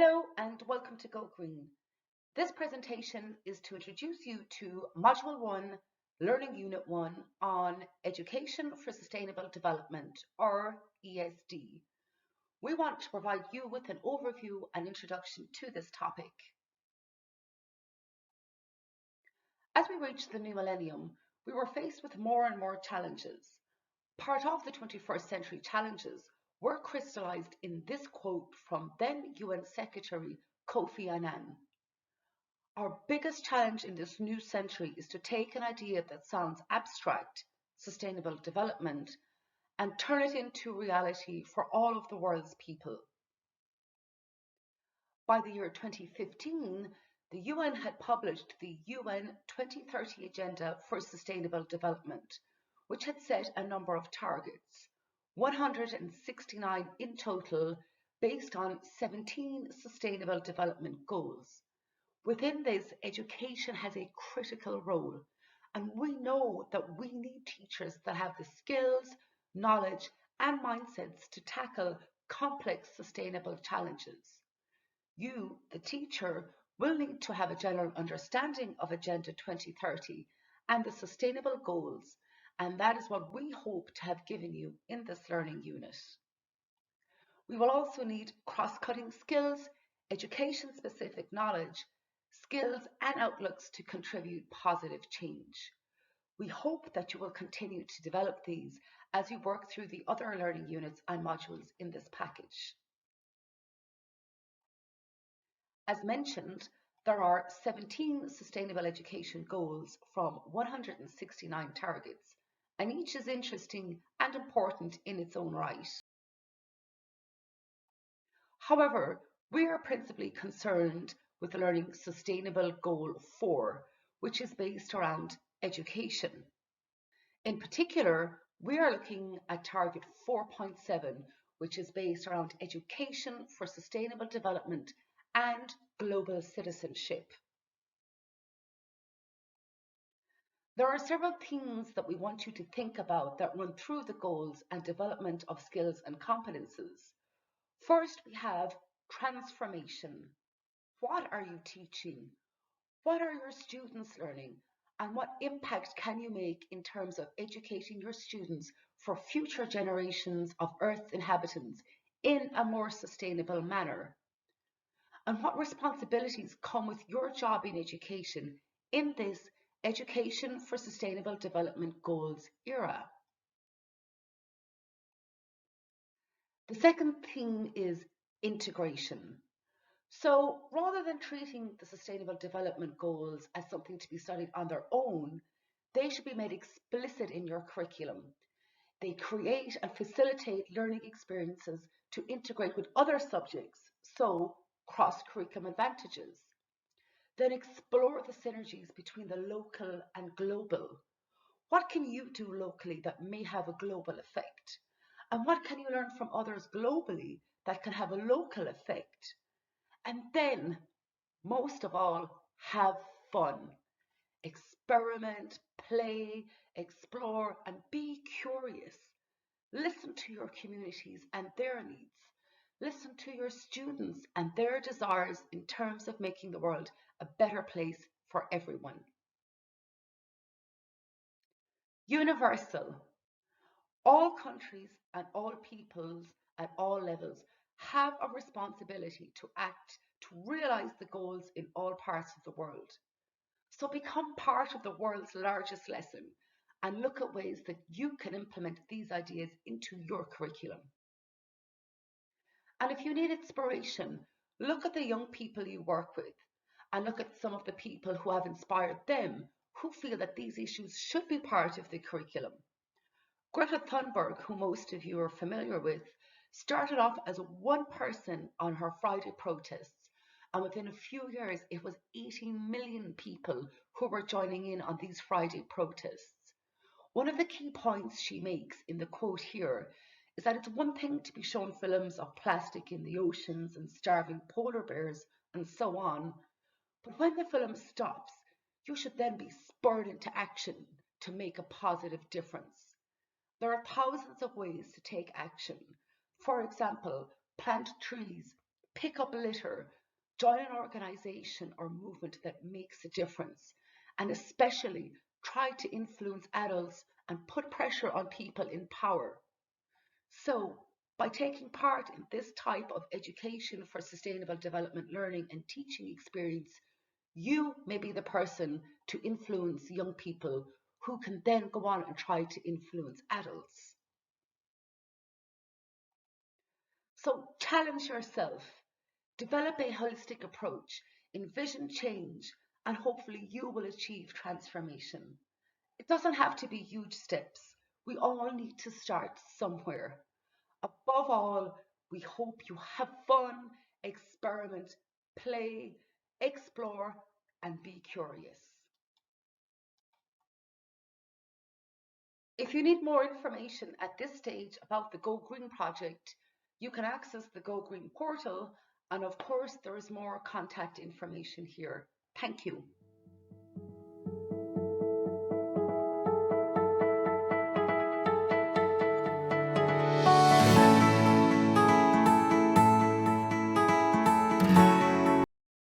Hello and welcome to Go Green. This presentation is to introduce you to Module 1, Learning Unit 1 on Education for Sustainable Development, or ESD. We want to provide you with an overview and introduction to this topic. As we reach the new millennium, we were faced with more and more challenges. Part of the 21st century challenges were crystallized in this quote from then UN Secretary Kofi Annan. Our biggest challenge in this new century is to take an idea that sounds abstract, sustainable development, and turn it into reality for all of the world's people. By the year 2015, the UN had published the UN 2030 Agenda for Sustainable Development, which had set a number of targets, 169 in total, based on 17 Sustainable Development Goals. Within this, education has a critical role, and we know that we need teachers that have the skills, knowledge, and mindsets to tackle complex sustainable challenges. You, the teacher, will need to have a general understanding of Agenda 2030 and the sustainable goals, and that is what we hope to have given you in this learning unit. We will also need cross-cutting skills, education-specific knowledge, skills and outlooks to contribute positive change. We hope that you will continue to develop these as we work through the other learning units and modules in this package. As mentioned, there are 17 sustainable education goals from 169 targets, and each is interesting and important in its own right. However, we are principally concerned with the Learning Sustainable Goal 4, which is based around education. In particular, we are looking at target 4.7, which is based around education for sustainable development and global citizenship. There are several themes that we want you to think about that run through the goals and development of skills and competences. First, we have transformation. What are you teaching? What are your students learning? And what impact can you make in terms of educating your students for future generations of Earth's inhabitants in a more sustainable manner? And what responsibilities come with your job in education in this Education for Sustainable Development Goals era? The second theme is integration. So rather than treating the Sustainable Development Goals as something to be studied on their own, they should be made explicit in your curriculum. They create and facilitate learning experiences to integrate with other subjects, so cross-curriculum advantages. Then explore the synergies between the local and global. What can you do locally that may have a global effect? And what can you learn from others globally that can have a local effect? And then, most of all, have fun. Experiment, play, explore, and be curious. Listen to your communities and their needs. Listen to your students and their desires in terms of making the world a better place for everyone. Universal. All countries and all peoples at all levels have a responsibility to act to realize the goals in all parts of the world. So become part of the world's largest lesson and look at ways that you can implement these ideas into your curriculum. And if you need inspiration, look at the young people you work with and look at some of the people who have inspired them, who feel that these issues should be part of the curriculum. Greta Thunberg, who most of you are familiar with, started off as one person on her Friday protests, and within a few years it was 18 million people who were joining in on these Friday protests. One of the key points she makes in the quote here is that it's one thing to be shown films of plastic in the oceans and starving polar bears and so on, but when the film stops, you should then be spurred into action to make a positive difference. There are thousands of ways to take action. For example, plant trees, pick up litter, join an organization or movement that makes a difference, and especially try to influence adults and put pressure on people in power. So, by taking part in this type of education for sustainable development learning and teaching experience, you may be the person to influence young people who can then go on and try to influence adults. So, challenge yourself, develop a holistic approach, envision change, and hopefully you will achieve transformation. It doesn't have to be huge steps. We all need to start somewhere. Above all, we hope you have fun, experiment, play, explore, and be curious. If you need more information at this stage about the Go Green project, you can access the Go Green portal, and of course, there is more contact information here. Thank you.